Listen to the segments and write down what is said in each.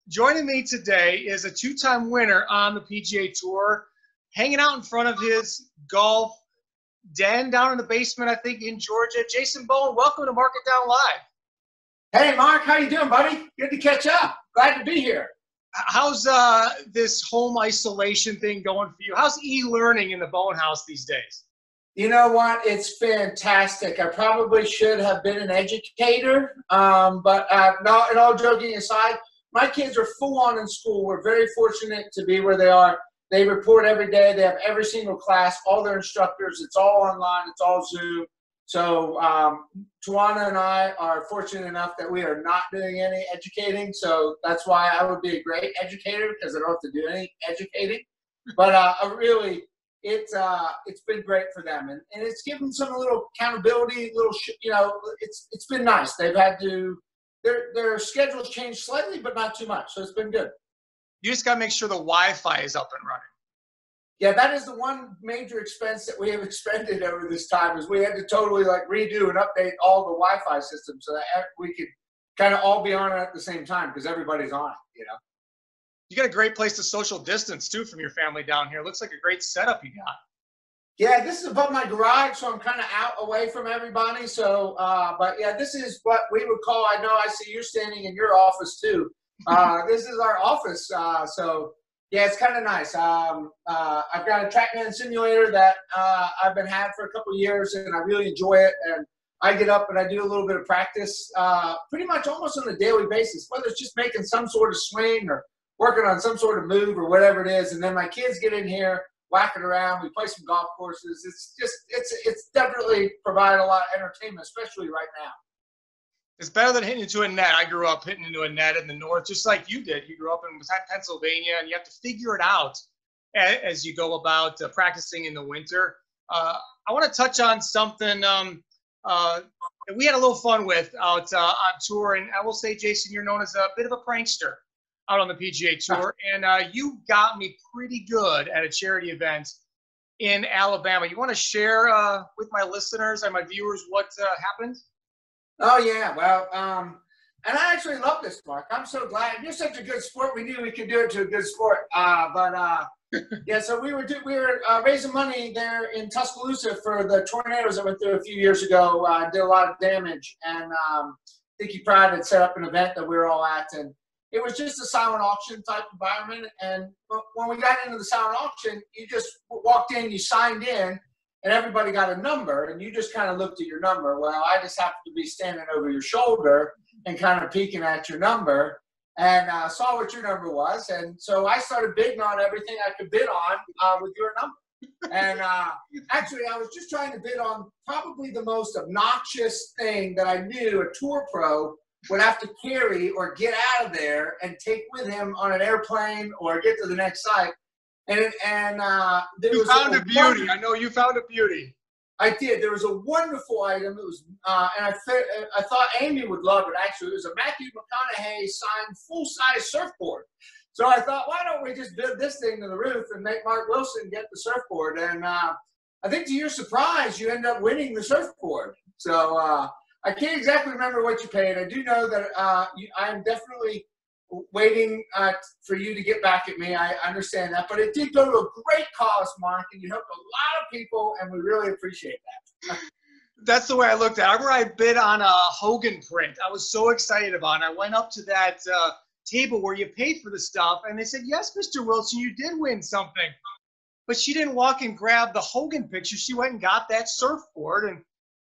Joining me today is a two-time winner on the PGA Tour, hanging out in front of his golf den down in the basement, I think, in Georgia. Jason Bohn, welcome to Mark It Down Live. Hey, Mark, how you doing, buddy? Good to catch up. Glad to be here. How's this home isolation thing going for you? How's e-learning in the Bohn house these days? You know what? It's fantastic. I probably should have been an educator, but no, and all joking aside, my kids are full on in school. We're very fortunate to be where they are. They report every day. They have every single class, all their instructors. It's all online. It's all Zoom. So Tawana and I are fortunate enough that we are not doing any educating. So that's why I would be a great educator, because I don't have to do any educating. But really, it's been great for them, and it's given some a little accountability, it's been nice. They've had to their schedules changed slightly, but not too much. So it's been good. You just got to make sure the Wi-Fi is up and running. Yeah, that is the one major expense that we have expended over this time, is we had to totally redo and update all the Wi-Fi systems so that we could kind of all be on it at the same time, because everybody's on it, You got a great place to social distance too from your family down here. Looks like a great setup you got. Yeah, this is above my garage, so I'm kind of out away from everybody. So, but yeah, this is what we would call, I know I see you standing in your office too. This is our office. So yeah, it's kind of nice. I've got a TrackMan simulator that I've been had for a couple of years, and I really enjoy it. And I get up and I do a little bit of practice pretty much almost on a daily basis, whether it's just making some sort of swing or working on some sort of move or whatever it is. And then my kids get in here, whack it around. We play some golf courses. It's definitely provided a lot of entertainment, especially right now. It's better than hitting into a net. I grew up hitting into a net in the north, just like you did. You grew up in Pennsylvania, and you have to figure it out as you go about practicing in the winter. I want to touch on something that we had a little fun with out on tour. And I will say, Jason, you're known as a bit of a prankster out on the PGA Tour. And you got me pretty good at a charity event in Alabama. You want to share with my listeners and my viewers what happened? Oh, yeah. Well, and I actually love this, Mark. I'm so glad. You're such a good sport. We knew we could do it to a good sport. Yeah, so we were raising money there in Tuscaloosa for the tornadoes that went through a few years ago. Did a lot of damage. And Dickie Pride had set up an event that we were all at. And it was just a silent auction type environment. And when we got into the silent auction, you just walked in, you signed in, and everybody got a number, and you just kind of looked at your number. Well, I just happened to be standing over your shoulder and kind of peeking at your number, and saw what your number was. And so I started bidding on everything I could bid on with your number. And actually, I was just trying to bid on probably the most obnoxious thing that I knew a tour pro would have to carry or get out of there and take with him on an airplane or get to the next site. And you found a beauty. I know you found a beauty. I did. There was a wonderful item. It was, and I thought Amy would love it. Actually, it was a Matthew McConaughey signed full-size surfboard. So I thought, why don't we just build this thing to the roof and make Mark Wilson get the surfboard? And I think to your surprise, you end up winning the surfboard. So I can't exactly remember what you paid. I do know that I am definitely waiting for you to get back at me. I understand that. But it did go to a great cause, Mark, and you helped a lot of people, and we really appreciate that. That's the way I looked at it. I remember I bid on a Hogan print. I was so excited about it. I went up to that table where you paid for the stuff, and they said, yes, Mr. Wilson, you did win something. But she didn't walk and grab the Hogan picture. She went and got that surfboard, and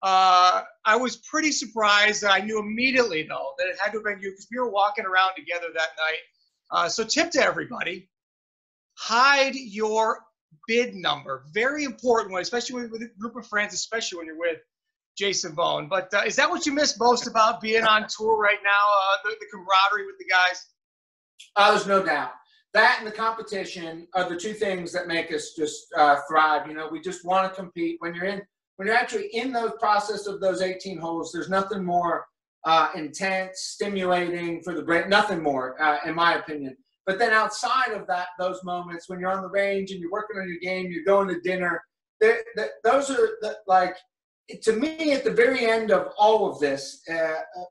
I was pretty surprised that I knew immediately, though, that it had to have been you, because we were walking around together that night. So tip to everybody, hide your bid number. Very important one, especially with a group of friends, especially when you're with Jason Bohn. But is that what you miss most about being on tour right now, the camaraderie with the guys? There's no doubt. That and the competition are the two things that make us just thrive. We just want to compete. When you're actually in the process of those 18 holes, there's nothing more intense, stimulating for the brain, nothing more, in my opinion. But then outside of that, those moments when you're on the range and you're working on your game, you're going to dinner, those are to me, at the very end of all of this,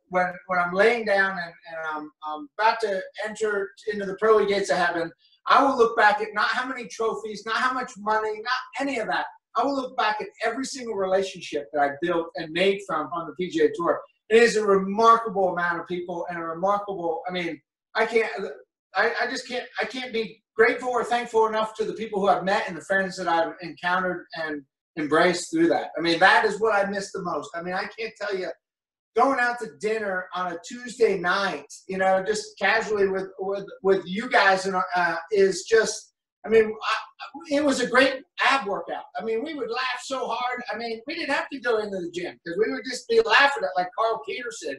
when I'm laying down and I'm about to enter into the pearly gates of heaven, I will look back at not how many trophies, not how much money, not any of that. I will look back at every single relationship that I built and made from on the PGA Tour. It is a remarkable amount of people and a remarkable, I mean, I can't be grateful or thankful enough to the people who I've met and the friends that I've encountered and embraced through that. I mean, that is what I miss the most. I mean, I can't tell you, going out to dinner on a Tuesday night, you know, just casually with you guys, and is just, I mean, it was a great ab workout. I mean, we would laugh so hard. I mean, we didn't have to go into the gym because we would just be laughing at like Carl Peterson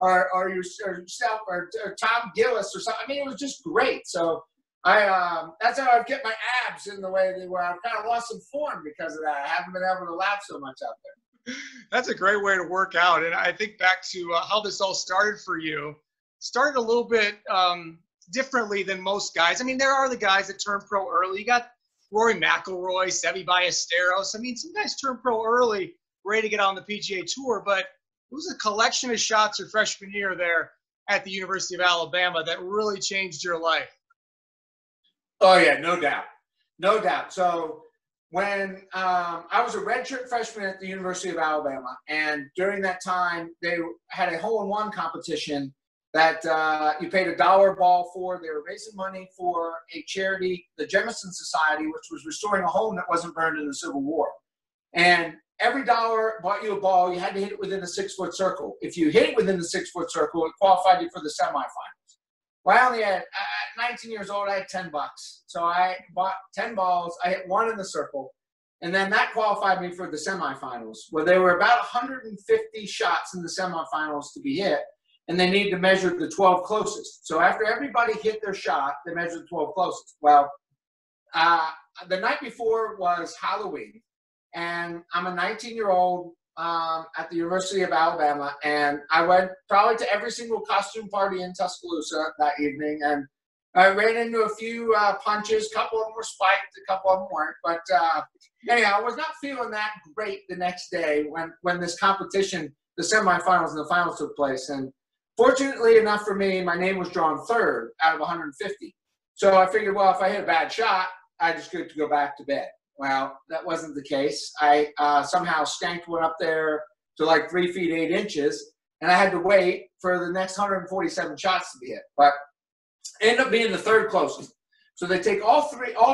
or yourself or Tom Gillis or something. I mean, it was just great. So that's how I've kept my abs in the way they were. I've kind of lost some form because of that. I haven't been able to laugh so much out there. That's a great way to work out. And I think back to how this all started for you. Started a little bit differently than most guys. I mean, there are the guys that turn pro early. You got Rory McIlroy, Seve Ballesteros. I mean, some guys turn pro early, ready to get on the PGA Tour, but it was a collection of shots your freshman year there at the University of Alabama that really changed your life. Oh, yeah, no doubt. No doubt. So when I was a redshirt freshman at the University of Alabama, and during that time, they had a hole-in-one competition that you paid $1 a ball for. They were raising money for a charity, the Jemison Society, which was restoring a home that wasn't burned in the Civil War. And every dollar bought you a ball. You had to hit it within a 6-foot circle. If you hit it within the 6-foot circle, it qualified you for the semifinals. Well, I only had, at 19 years old, I had $10. So I bought 10 balls. I hit one in the circle. And then that qualified me for the semifinals, where there were about 150 shots in the semifinals to be hit. And they needed to measure the 12 closest. So after everybody hit their shot, they measured the 12 closest. Well, the night before was Halloween. And I'm a 19-year-old at the University of Alabama, and I went probably to every single costume party in Tuscaloosa that evening, and I ran into a few punches. A couple of them were spiked, a couple of them weren't. But anyhow, I was not feeling that great the next day when this competition, the semifinals and the finals took place. And fortunately enough for me, my name was drawn third out of 150. So I figured, well, if I hit a bad shot, I just get to go back to bed. Well, that wasn't the case. I somehow skanked one up there to like 3 feet 8 inches, and I had to wait for the next 147 shots to be hit. But it ended up being the third closest. So they take all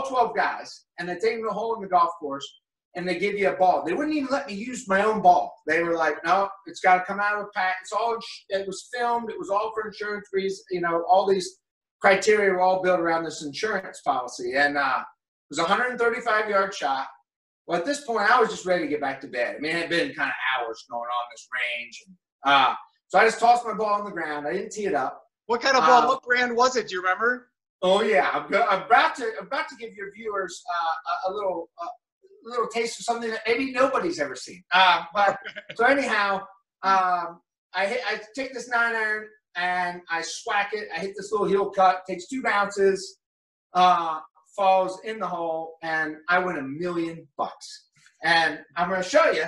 12 guys, and they take them to a hole in the golf course, and they give you a ball. They wouldn't even let me use my own ball. They were like, no, it's got to come out of a pack. It was filmed. It was all for insurance reasons. You know, all these criteria were all built around this insurance policy. And it was a 135-yard shot. Well, at this point, I was just ready to get back to bed. I mean, it had been kind of hours going on this range. And, so I just tossed my ball on the ground. I didn't tee it up. What kind of ball? What brand was it? Do you remember? Oh yeah, I'm about to give your viewers a little taste of something that maybe nobody's ever seen. But so anyhow, I take this 9-iron and I swack it. I hit this little heel cut. Takes 2 bounces. Falls in the hole, and I win $1 million. And I'm going to show you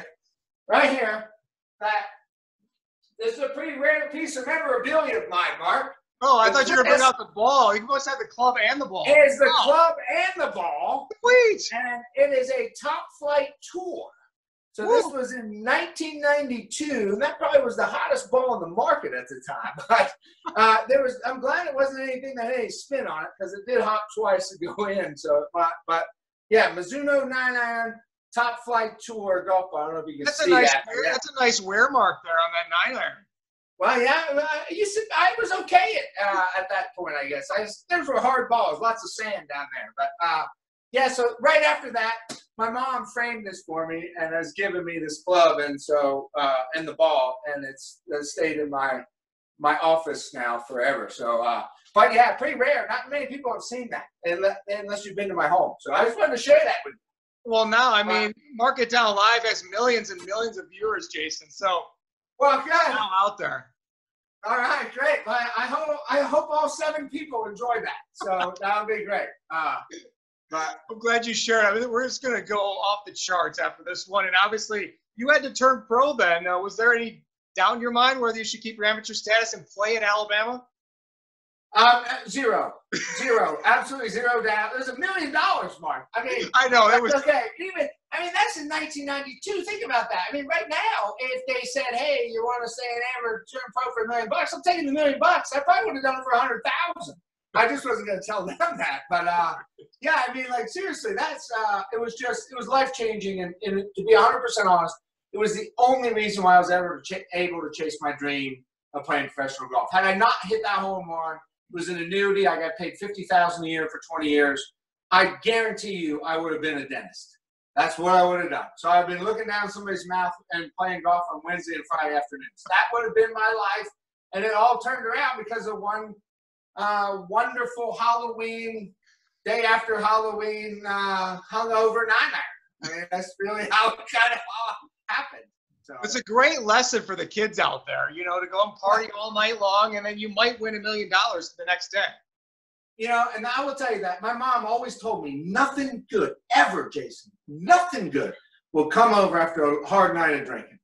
right here that this is a pretty rare piece of memorabilia of mine, Mark. Oh, I thought you were bringing out the ball. You must have the club and the ball. It is the club and the ball. Sweet. And it is a Top Flight Tour. So this was in 1992, and that probably was the hottest ball on the market at the time. But I'm glad it wasn't anything that had any spin on it, because it did hop twice to go in. So, but yeah, Mizuno 9-iron Top Flight Tour golf ball. I don't know if you can see that. That's a nice wear mark there on that 9-iron. Well, yeah, I was okay at that point, I guess. Those were hard balls, lots of sand down there. But yeah, so right after that, my mom framed this for me and has given me this club and so and the ball, and it's stayed in my office now forever. So, but yeah, pretty rare. Not many people have seen that unless you've been to my home. So I just wanted to share that with you. Well, now I mean, Mark It Down Live has millions and millions of viewers, Jason. So, well, good. Now out there. All right, great. I hope all 7 people enjoy that. So that would be great. But I'm glad you shared. I mean, we're just going to go off the charts after this one. And obviously, you had to turn pro then. Was there any doubt in your mind whether you should keep your amateur status and play in Alabama? Zero, absolutely zero doubt. There's $1 million, Mark. I mean, I know it was okay. That's in 1992. Think about that. I mean, right now, if they said, "Hey, you want to stay an amateur, turn pro for $1 million," I'm taking the $1 million. I probably would have done it for 100,000. I just wasn't going to tell them that. But yeah, I mean, like seriously, that's it was life changing, and to be 100% honest, it was the only reason why I was ever able to chase my dream of playing professional golf. Had I not hit that hole in one, it was an annuity. I got paid $50,000 a year for 20 years. I guarantee you, I would have been a dentist. That's what I would have done. So I've been looking down somebody's mouth and playing golf on Wednesday and Friday afternoons. That would have been my life, and it all turned around because of one wonderful Halloween, day after Halloween, hungover nightmare. I mean, that's really how it kind of happened. So. It's a great lesson for the kids out there, you know, to go and party all night long, and then you might win $1 million the next day. You know, and I will tell you that my mom always told me nothing good ever, Jason, nothing good will come over after a hard night of drinking.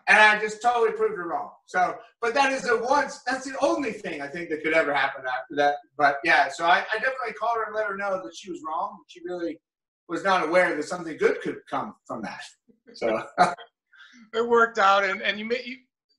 And I just totally proved her wrong. So, but that's the only thing I think that could ever happen after that. But yeah, so I definitely called her and let her know that she was wrong. She really was not aware that something good could come from that. So it worked out. And you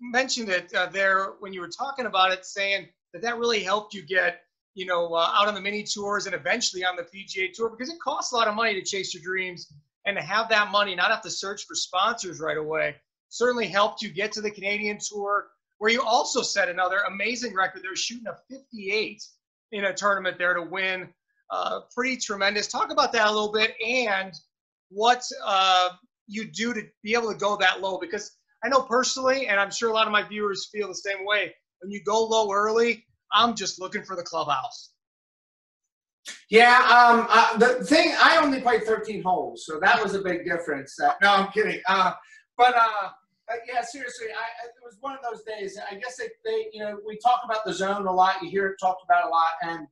mentioned it there when you were talking about it, saying that really helped you get, you know, out on the mini tours and eventually on the PGA Tour, because it costs a lot of money to chase your dreams, and to have that money, not have to search for sponsors right away, certainly helped you get to the Canadian Tour, where you also set another amazing record. They were shooting a 58 in a tournament there to win. Pretty tremendous. Talk about that a little bit, and what you do to be able to go that low, because I know personally, and I'm sure a lot of my viewers feel the same way, when you go low early, I'm just looking for the clubhouse. Yeah, the thing, I only played 13 holes, so that was a big difference. No, I'm kidding. But yeah, seriously, it was one of those days. I guess they, you know, we talk about the zone a lot. You hear it talked about a lot, and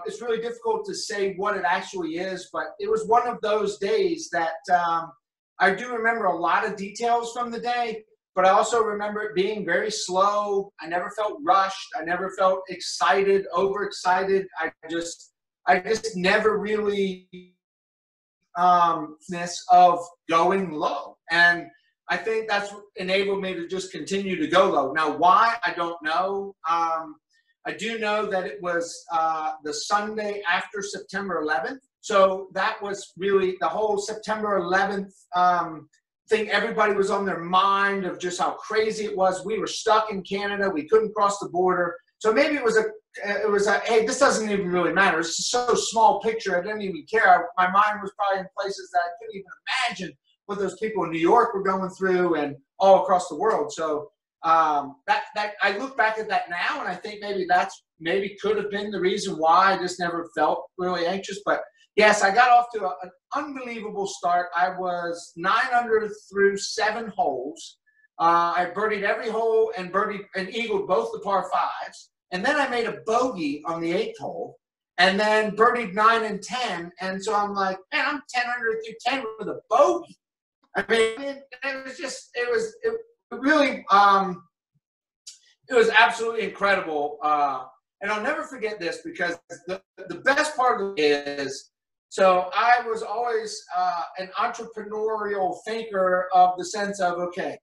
it's really difficult to say what it actually is. But it was one of those days that I do remember a lot of details from the day. But I also remember it being very slow. I never felt rushed. I never felt excited, overexcited. I just never really of going low. And I think that's what enabled me to just continue to go low. Now, why? I don't know. I do know that it was the Sunday after September 11th. So that was really the whole September 11th thing. Everybody was on their mind of just how crazy it was. We were stuck in Canada. We couldn't cross the border. So maybe it was a, hey, this doesn't even really matter. It's so small picture. I didn't even care. My mind was probably in places that I couldn't even imagine what those people in New York were going through and all across the world. So that I look back at that now, and I think maybe could have been the reason why I just never felt really anxious. But yes, I got off to an unbelievable start. I was 9 under through 7 holes. I birdied every hole and eagled both the par 5s. And then I made a bogey on the 8th hole, and then birdied 9 and 10. And so I'm like, man, I'm 10 under through 10 with a bogey. I mean, it was absolutely incredible. And I'll never forget this, because the best part of it is, so I was always an entrepreneurial thinker of the sense of, okay,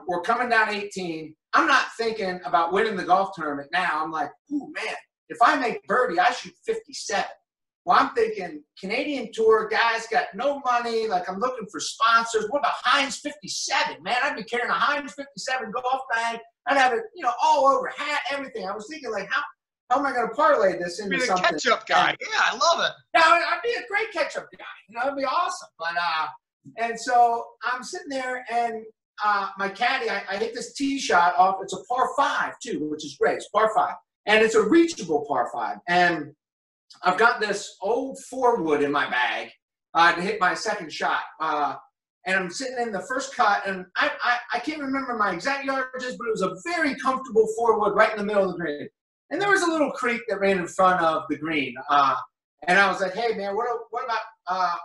we're coming down 18. I'm not thinking about winning the golf tournament now. I'm like, ooh, man, if I make birdie, I shoot 57. Well, I'm thinking Canadian Tour, guys got no money. Like, I'm looking for sponsors. What about Heinz 57, man? I'd be carrying a Heinz 57 golf bag. I'd have it, you know, all over, hat, everything. I was thinking, like, how am I going to parlay this into something? Be a catch-up guy. Yeah, I love it. Yeah, I'd be a great catch-up guy. You know, it'd be awesome. But and so I'm sitting there, and my caddy, I hit this tee shot off. It's a par 5 too, which is great. It's par 5, and it's a reachable par 5. And I've got this old 4-wood in my bag to hit my second shot. And I'm sitting in the first cut, and I can't remember my exact yardages, but it was a very comfortable 4-wood right in the middle of the green. And there was a little creek that ran in front of the green. And I was like, hey, man, what about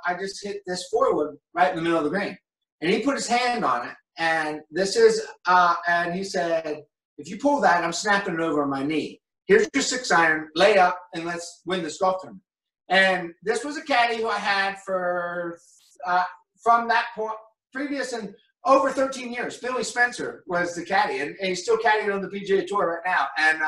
I just hit this 4-wood right in the middle of the green? and he put his hand on it. And this is, and he said, if you pull that, I'm snapping it over on my knee. Here's your 6-iron, lay up, and let's win this golf tournament. And this was a caddy who I had for, from that point, previous and over 13 years. Billy Spencer was the caddy, and he's still caddying on the PGA Tour right now. And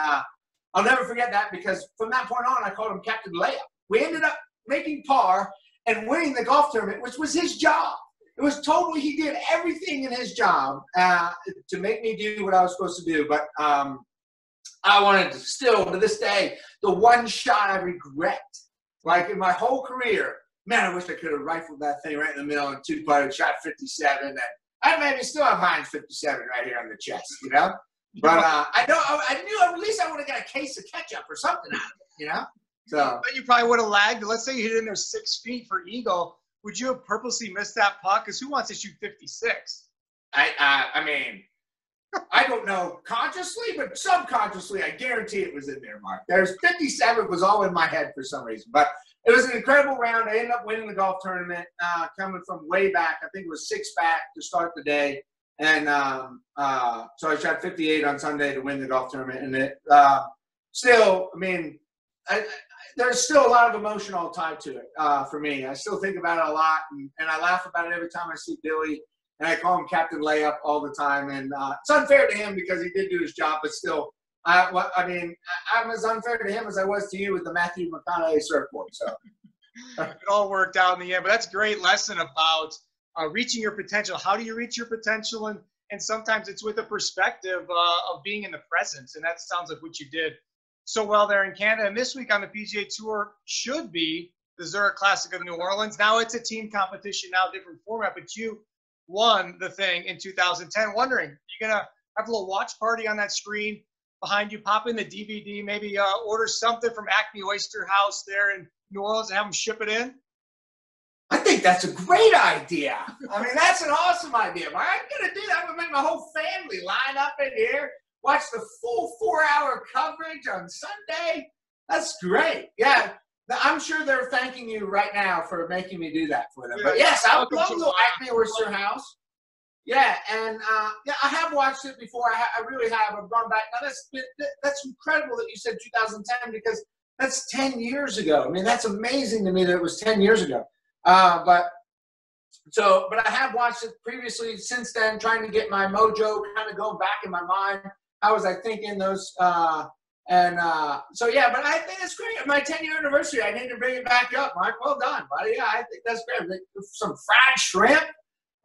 I'll never forget that, because from that point on, I called him Captain Layup. We ended up making par and winning the golf tournament, which was his job. It was totally, he did everything in his job to make me do what I was supposed to do. But I wanted to still, to this day, the one shot I regret, like in my whole career, man, I wish I could have rifled that thing right in the middle and two-putted, shot 57. And I maybe still have Heinz 57 right here on the chest, you know? But I knew at least I would have got a case of ketchup or something out of it, you know? So. But you probably would have lagged. Let's say you hit it in there 6 feet for eagle. Would you have purposely missed that puck? Because who wants to shoot 56? I mean, I don't know consciously, but subconsciously, I guarantee it was in there, Mark. There's 57 was all in my head for some reason. But it was an incredible round. I ended up winning the golf tournament, coming from way back. I think it was 6 back to start the day. And so I shot 58 on Sunday to win the golf tournament. And it still, I mean, there's still a lot of emotional tied to it for me. I still think about it a lot, and I laugh about it every time I see Billy. And I call him Captain Layup all the time. And it's unfair to him because he did do his job, but still, I mean, I'm as unfair to him as I was to you with the Matthew McConaughey surfboard. So it all worked out in the end. But that's a great lesson about reaching your potential. How do you reach your potential? And sometimes it's with a perspective of being in the present. And that sounds like what you did so well there in Canada. And this week on the PGA Tour should be the Zurich Classic of New Orleans. Now it's a team competition, now different format, but you won the thing in 2010. Wondering, you're going to have a little watch party on that screen behind you, pop in the DVD, maybe order something from Acme Oyster House there in New Orleans and have them ship it in? I think that's a great idea. I mean, that's an awesome idea. I'm going to do that. I'm going to make my whole family line up in here, watch the full 4-hour coverage on Sunday. That's great. Yeah, I'm sure they're thanking you right now for making me do that for them. But yes, I would love to go Acme Oyster House. Yeah, and yeah, I have watched it before. I really have. I've gone back. Now that's incredible that you said 2010 because that's 10 years ago. I mean, that's amazing to me that it was 10 years ago. But I have watched it previously since then, trying to get my mojo kind of going back in my mind. How was I thinking those? So yeah, but I think it's great. My 10-year anniversary, I need to bring it back up, Mark. Well done, buddy. Yeah, I think that's great. Some fried shrimp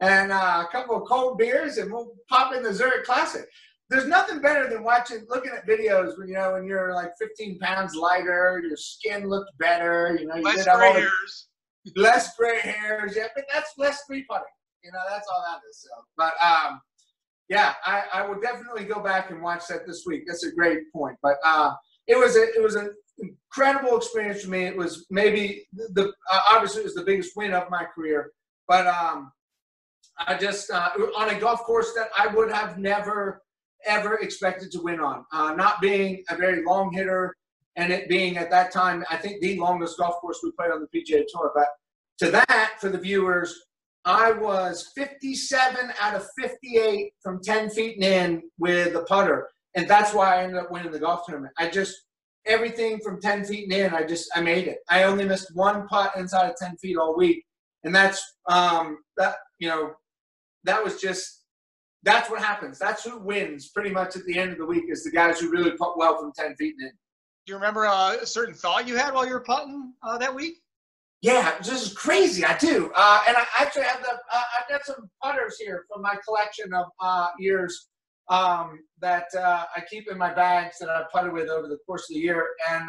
and a couple of cold beers, and we'll pop in the Zurich Classic. There's nothing better than looking at videos when when you're like 15 pounds lighter, your skin looked better, you less gray hairs. Less gray hairs, yeah, but that's less free putting. That's all that is. So, but yeah, I will definitely go back and watch that this week. That's a great point. But it was an incredible experience for me. It was maybe obviously it was the biggest win of my career. But I just on a golf course that I would have never ever expected to win on. Not being a very long hitter, and it being at that time I think the longest golf course we played on the PGA Tour. But to that, for the viewers, I was 57 out of 58 from 10 feet and in with the putter. And that's why I ended up winning the golf tournament. Everything from 10 feet and in, I made it. I only missed one putt inside of 10 feet all week. And that's, that's what happens. That's who wins pretty much at the end of the week is the guys who really putt well from 10 feet and in. Do you remember a certain thought you had while you were putting that week? Yeah, this is crazy. I do, and I actually have I've got some putters here from my collection of years that I keep in my bags that I putted with over the course of the year, and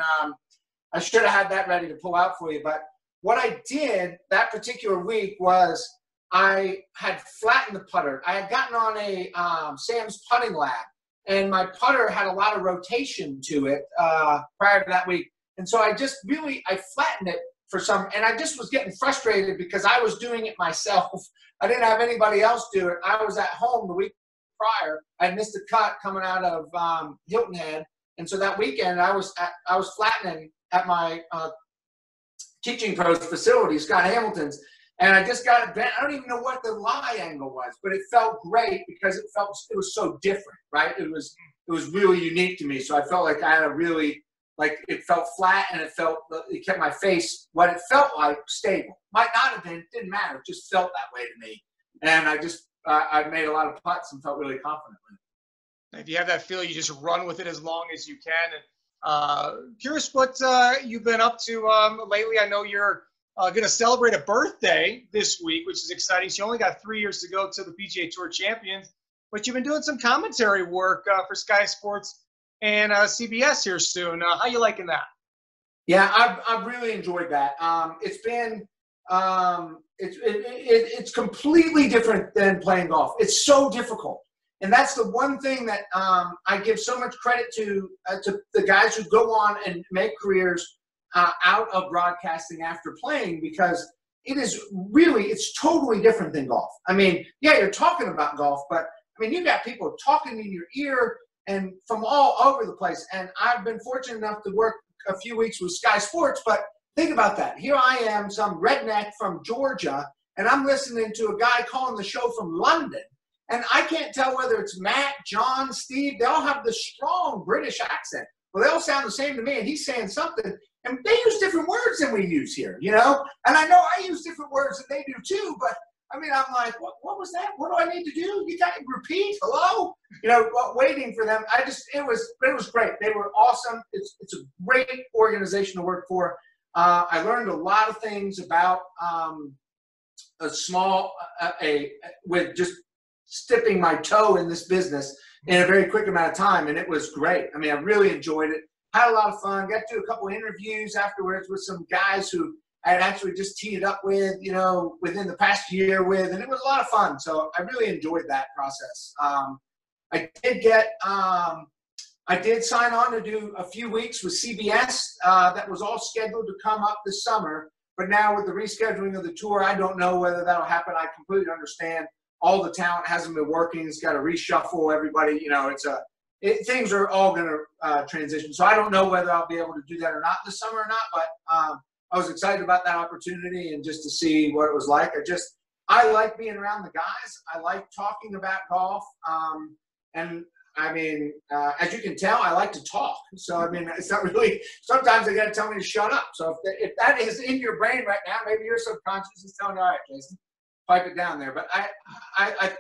I should have had that ready to pull out for you. But what I did that particular week was I had flattened the putter. I had gotten on a Sam's putting lab, and my putter had a lot of rotation to it prior to that week, and so I flattened it. And I just was getting frustrated because I was doing it myself. I didn't have anybody else do it. I was at home the week prior. I missed a cut coming out of Hilton Head. And so that weekend I was flattening at my teaching pro's facility, Scott Hamilton's. And I just got it bent. I don't even know what the lie angle was, but it felt great because it was so different, right? It was really unique to me. So I felt like I had a really, like, it felt flat, and it kept my face, what it felt like, stable. Might not have been, didn't matter. It just felt that way to me. And I made a lot of putts and felt really confident with it. If you have that feel, you just run with it as long as you can. And curious what you've been up to lately. I know you're going to celebrate a birthday this week, which is exciting. So you only got 3 years to go to the PGA Tour Champions, but you've been doing some commentary work for Sky Sports and CBS here soon. How you liking that? Yeah, I've really enjoyed that. It's been it's completely different than playing golf. It's so difficult, and that's the one thing that I give so much credit to the guys who go on and make careers out of broadcasting after playing, because it's totally different than golf. I mean, yeah, you're talking about golf, but I mean, you got people talking in your ear and from all over the place. And I've been fortunate enough to work a few weeks with Sky Sports, but think about that. Here I am, some redneck from Georgia, and I'm listening to a guy calling the show from London, and I can't tell whether it's Matt, John, Steve. They all have this strong British accent. Well, they all sound the same to me, and he's saying something, and they use different words than we use here, you know? And I know I use different words than they do too, but I mean, I'm like, what was that? What do I need to do? You got to repeat? Hello? You know, waiting for them. It was great. They were awesome. It's a great organization to work for. I learned a lot of things about with just dipping my toe in this business in a very quick amount of time, and it was great. I mean, I really enjoyed it. Had a lot of fun. Got to do a couple of interviews afterwards with some guys who I had actually just teed it up with, you know, within the past year with, and it was a lot of fun. So I really enjoyed that process. I did sign on to do a few weeks with CBS. That was all scheduled to come up this summer, but now with the rescheduling of the tour, I don't know whether that'll happen. I completely understand. All the talent hasn't been working. It's got to reshuffle everybody. You know, things are all going to transition. So I don't know whether I'll be able to do that or not this summer or not, but I was excited about that opportunity and just to see what it was like. I like being around the guys. I like talking about golf. And I mean, as you can tell, I like to talk. So, I mean, it's not really, sometimes they got to tell me to shut up. So if that is in your brain right now, maybe your subconscious is telling you, all right, Jason, pipe it down there. But I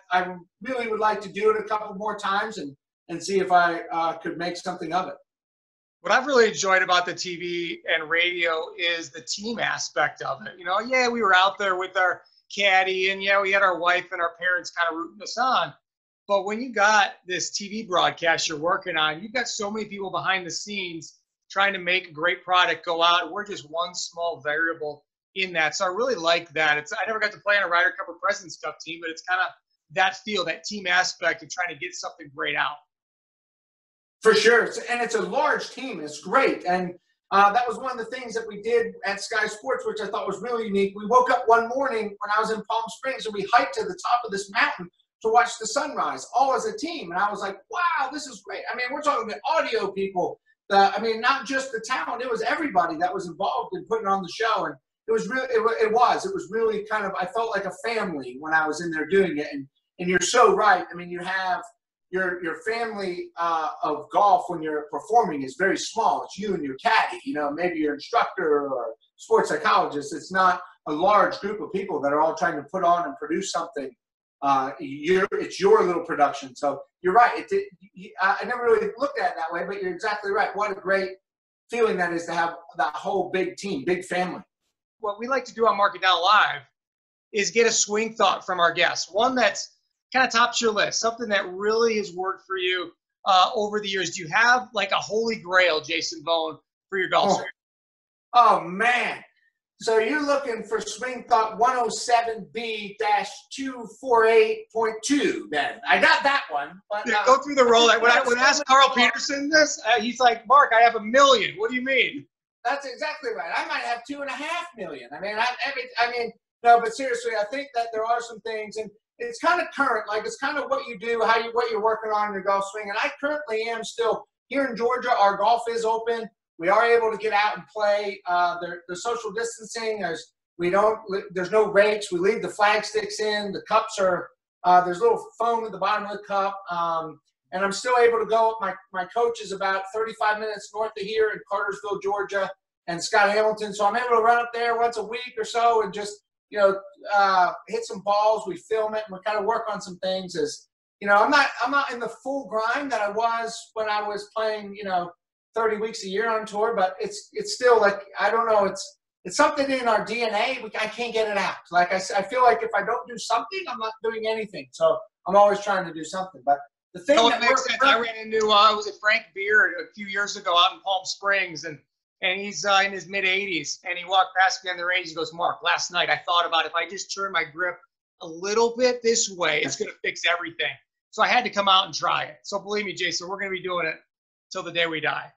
really would like to do it a couple more times and see if I could make something of it. What I've really enjoyed about the TV and radio is the team aspect of it. You know, yeah, we were out there with our caddy, and yeah, we had our wife and our parents kind of rooting us on. But when you got this TV broadcast you're working on, you've got so many people behind the scenes trying to make a great product go out. We're just one small variable in that. So I really like that. I never got to play on a Ryder Cup or President's Cup team, but it's kind of that feel, that team aspect of trying to get something great out. For sure. And it's a large team. It's great. And that was one of the things that we did at Sky Sports, which I thought was really unique. We woke up one morning when I was in Palm Springs, and we hiked to the top of this mountain to watch the sunrise, all as a team. And I was like, wow, this is great. I mean, we're talking about audio people. I mean, not just the talent. It was everybody that was involved in putting on the show. And it was really, it was really kind of, I felt like a family when I was in there doing it. And you're so right. I mean, you have your family of golf when you're performing is very small. It's you and your caddy, you know, maybe your instructor or sports psychologist. It's not a large group of people that are all trying to put on and produce something. It's your little production. So you're right. I never really looked at it that way, but you're exactly right. What a great feeling that is to have that whole big team, big family. What we like to do on Mark It Down Live is get a swing thought from our guests, one that's kind of tops your list, something that really has worked for you over the years. Do you have like a holy grail, Jason Bohn, for your golf swing? Oh, man. So you're looking for Swing Thought 107B-248.2 then. I got that one. But, yeah, go through the roll. When I asked Carl Peterson this, he's like, Mark, I have 1 million. What do you mean? That's exactly right. I might have 2.5 million. I mean, no, but seriously, I think that there are some things, and it's kind of current. Like, it's kind of what you do, what you're working on in your golf swing. And I currently am still here in Georgia. Our golf is open. We are able to get out and play. The social distancing, There's no rakes. We leave the flag sticks in. The cups are, there's a little foam at the bottom of the cup. And I'm still able to go. My coach is about 35 minutes north of here in Cartersville, Georgia, and Scott Hamilton. So I'm able to run up there once a week or so and just, hit some balls. We film it and we kind of work on some things. I'm not in the full grind that I was when I was playing, 30 weeks a year on tour, but it's still like, I don't know, it's something in our DNA. I can't get it out. Like I feel like if I don't do something, I'm not doing anything. So I'm always trying to do something. But the thing that makes sense. I ran into was it Frank Beard a few years ago out in Palm Springs, and he's in his mid 80s, and he walked past me on the range. He goes, "Mark, last night I thought about if I just turn my grip a little bit this way, it's going to fix everything." So I had to come out and try it. So believe me, Jason, we're going to be doing it till the day we die.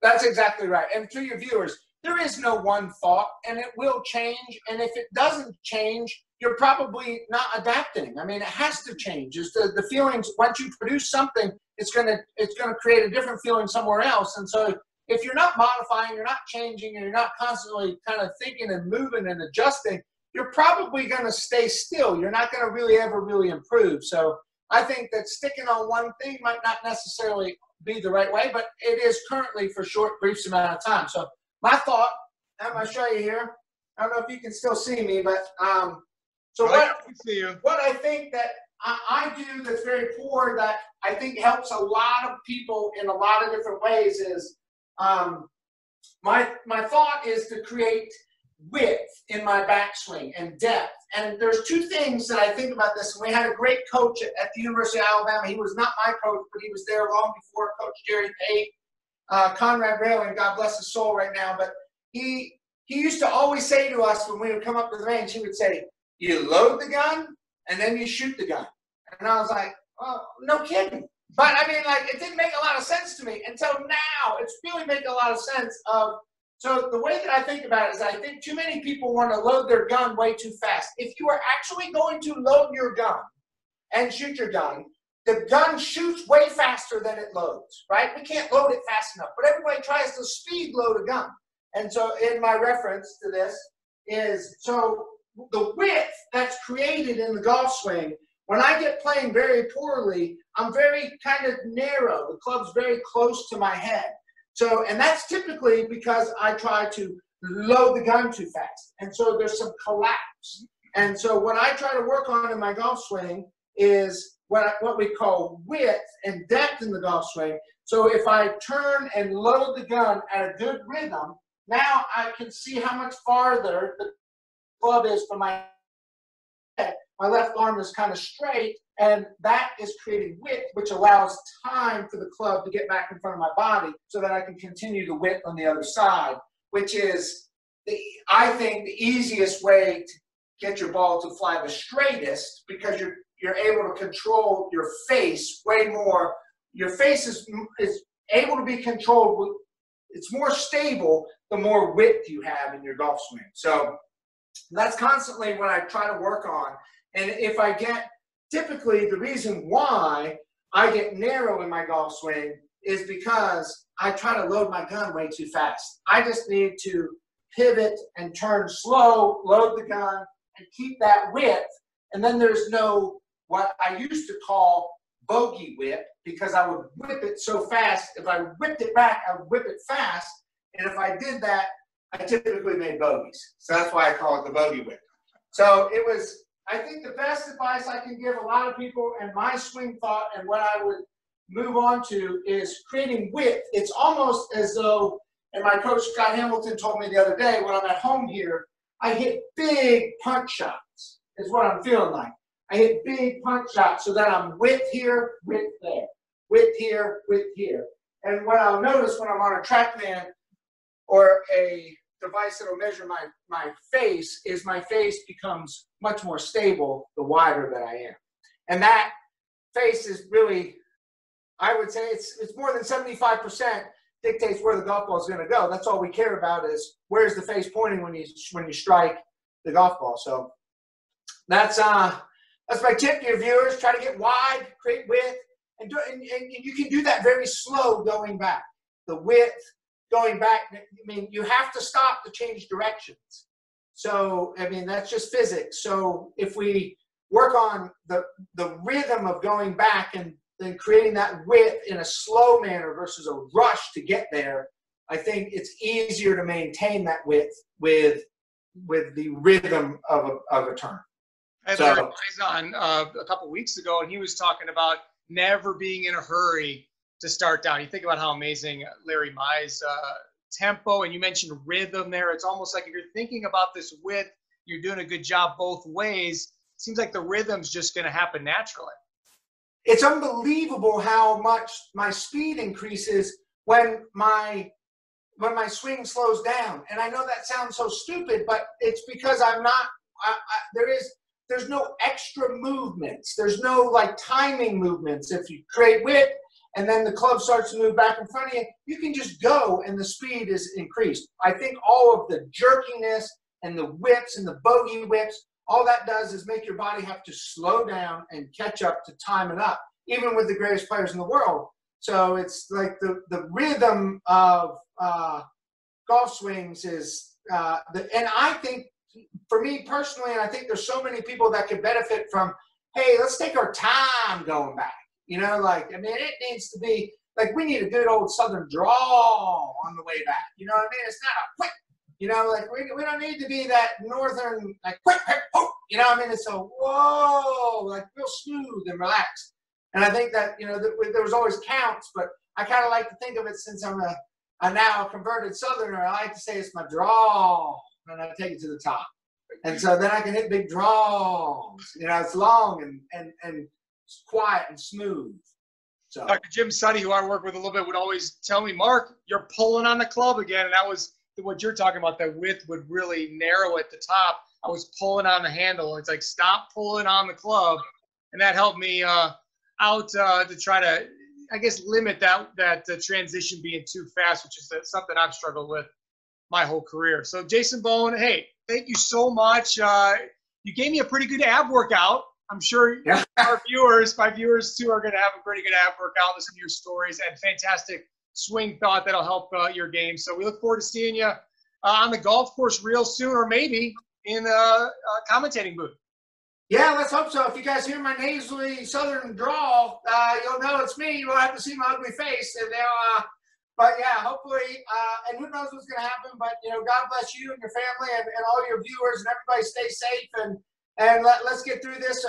That's exactly right. And to your viewers, there is no one thought, and it will change. And if it doesn't change, you're probably not adapting. I mean, it has to change. It's the feelings, once you produce something, it's gonna create a different feeling somewhere else. And so if you're not modifying, you're not changing, and you're not constantly kind of thinking and moving and adjusting, you're probably going to stay still. You're not going to really ever really improve. So I think that sticking on one thing might not necessarily be the right way, but it is currently for short, brief amount of time. So my thought, I'm going to show you here. I don't know if you can still see me, but what I think that I do that's very poor that I think helps a lot of people in a lot of different ways is my thought is to create width in my backswing and depth. And there's two things that I think about this. We had a great coach at the University of Alabama. He was not my coach, but he was there long before Coach Jerry Pate, Conrad Railing, God bless his soul right now. But he used to always say to us when we would come up to the range, he would say, "You load the gun and then you shoot the gun." And I was like, "Oh, no kidding." But I mean, like, it didn't make a lot of sense to me until now. It's really making a lot of sense so the way that I think about it is I think too many people want to load their gun way too fast. If you are actually going to load your gun and shoot your gun, the gun shoots way faster than it loads, right? We can't load it fast enough, but everybody tries to speed load a gun. And so in my reference to this is, so the width that's created in the golf swing, when I get playing very poorly, I'm very kind of narrow. The club's very close to my head. So, and that's typically because I try to load the gun too fast. And so there's some collapse. And so what I try to work on in my golf swing is what we call width and depth in the golf swing. So if I turn and load the gun at a good rhythm, now I can see how much farther the club is from my head. My left arm is kind of straight, and that is creating width, which allows time for the club to get back in front of my body so that I can continue the width on the other side, which is, I think, the easiest way to get your ball to fly the straightest, because you're able to control your face way more. Your face is able to be controlled. It's more stable the more width you have in your golf swing. So that's constantly what I try to work on. And if I get, typically the reason why I get narrow in my golf swing is because I try to load my gun way too fast. I just need to pivot and turn slow, load the gun, and keep that width. And then there's no, what I used to call bogey whip, because I would whip it so fast. If I whipped it back, I would whip it fast. And if I did that, I typically made bogeys. So that's why I call it the bogey whip. So it was, I think the best advice I can give a lot of people, and my swing thought and what I would move on to, is creating width. It's almost as though, and my coach Scott Hamilton told me the other day, when I'm at home here, I hit big punch shots, is what I'm feeling like. I hit big punch shots so that I'm width here, width there, width here, width here. And what I'll notice when I'm on a TrackMan or a device that will measure my face is my face becomes much more stable the wider that I am. And that face is really, I would say it's more than 75% dictates where the golf ball is going to go. That's all we care about is where's the face pointing when you strike the golf ball. So that's my tip to your viewers. Try to get wide, create width, and you can do that very slow going back. The width going back, I mean, you have to stop to change directions. So, I mean, that's just physics. So if we work on the rhythm of going back and then creating that width in a slow manner versus a rush to get there, I think it's easier to maintain that width with the rhythm of a turn. I had Larry Mize on a couple weeks ago, and he was talking about never being in a hurry to start down. You think about how amazing Larry Mize tempo, and you mentioned rhythm there. It's almost like if you're thinking about this width, you're doing a good job both ways. It seems like the rhythm's just going to happen naturally. It's unbelievable how much my speed increases when my swing slows down. And I know that sounds so stupid, but it's because I'm not, there's no extra movements. There's no like timing movements. If you create width and then the club starts to move back in front of you, you can just go and the speed is increased. I think all of the jerkiness and the whips and the bogey whips, all that does is make your body have to slow down and catch up to time it up, even with the greatest players in the world. So it's like the rhythm of golf swings is, and I think for me personally, and I think there's so many people that could benefit from, hey, let's take our time going back. You know, like, I mean, it needs to be, like, we need a good old Southern drawl on the way back. You know what I mean? It's not a quick, you know, like, we don't need to be that Northern, like, quick, oh, you know what I mean? It's a, whoa, like, real smooth and relaxed. And I think that, you know, there was always counts, but I kind of like to think of it, since I'm a now converted Southerner, I like to say it's my draw, and I take it to the top. And so then I can hit big draws. You know, it's long and quiet and smooth. So Dr. Jim Suddy, who I work with a little bit, would always tell me, Mark, you're pulling on the club again. And that was what you're talking about. That width would really narrow at the top. I was pulling on the handle. It's like, stop pulling on the club. And that helped me out to try to, I guess, limit that transition being too fast, which is something I've struggled with my whole career. So Jason Bohn, hey, thank you so much. You gave me a pretty good ab workout. I'm sure my viewers too, are going to have a pretty good ab workout, listen to your stories, and fantastic swing thought that'll help your game. So we look forward to seeing you on the golf course real soon, or maybe in a commentating booth. Yeah, let's hope so. If you guys hear my nasally Southern drawl, you'll know it's me. You won't have to see my ugly face. And but yeah, hopefully, and who knows what's going to happen. But, you know, God bless you and your family and all your viewers, and everybody stay safe. And let's get through this.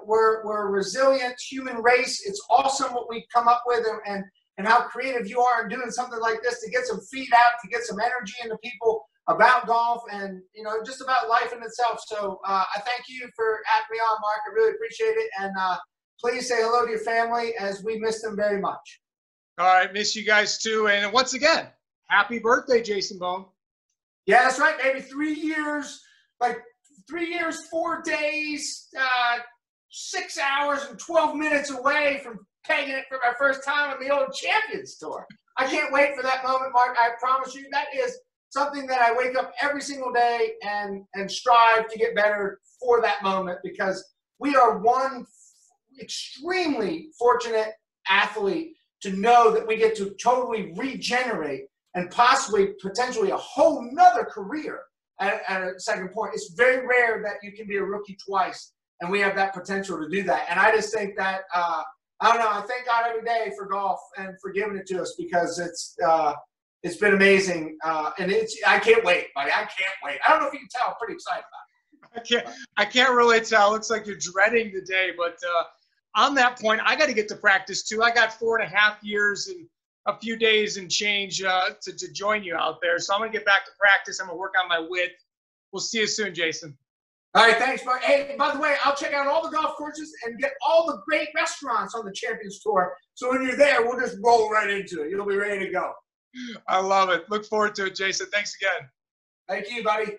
We're a resilient human race. It's awesome what we come up with, and how creative you are in doing something like this to get some feed out, to get some energy into people about golf and, you know, just about life in itself. So I thank you for having me on, Mark. I really appreciate it. And please say hello to your family, as we miss them very much. All right, miss you guys too. And once again, happy birthday, Jason Bohn. Yeah, that's right, baby. 3 years, like 3 years, 4 days, 6 hours and 12 minutes away from pegging it for my first time on the old Champions Tour. I can't wait for that moment, Mark. I promise you, that is something that I wake up every single day and strive to get better for that moment, because we are one extremely fortunate athlete to know that we get to totally regenerate and possibly, potentially, a whole nother career at a second point. It's very rare that you can be a rookie twice, and we have that potential to do that. And I just think that, I don't know, I thank God every day for golf and for giving it to us, because it's been amazing. And I can't wait, buddy. I can't wait. I don't know if you can tell. I'm pretty excited about it. I can't really tell. It looks like you're dreading the day, but on that point, I got to get to practice too. I got 4.5 years and a few days and change to join you out there. So I'm going to get back to practice. I'm going to work on my width. We'll see you soon, Jason. All right, thanks, Mark. Hey, by the way, I'll check out all the golf courses and get all the great restaurants on the Champions Tour. So when you're there, we'll just roll right into it. You'll be ready to go. I love it. Look forward to it, Jason. Thanks again. Thank you, buddy.